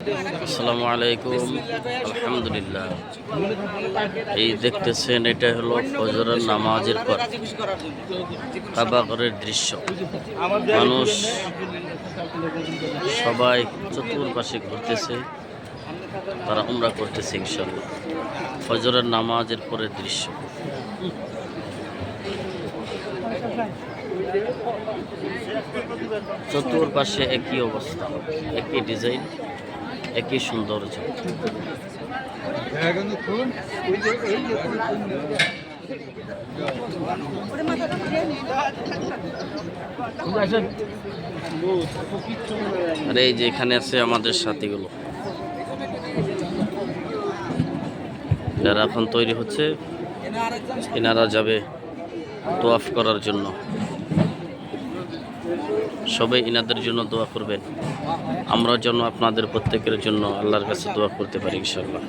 আসসালামু আলাইকুম। আলহামদুলিল্লাহ, এই দেখতেছেন এটা হলো ফজরের নামাজের পর কাবাগরের দৃশ্য। মানুষ সবাই চতুর্পাশে ঘুরতেছে, তারা উমরা করতেছে ইনশাআল্লাহ। ফজরের নামাজের পরের দৃশ্য। চতুর্পাশে একই অবস্থা, একই ডিজাইন, একই সৌন্দর্য। আর এই যে এখানে আছে আমাদের সাথীগুলো, যারা এখন তৈরি হচ্ছে, এনারা যাবে তোয়াফ করার জন্য। সবাই ইনাদের জন্য দোয়া করবেন, আমরা যেন আপনাদের প্রত্যেকের জন্য আল্লাহর কাছে দোয়া করতে পারি ইনশাআল্লাহ।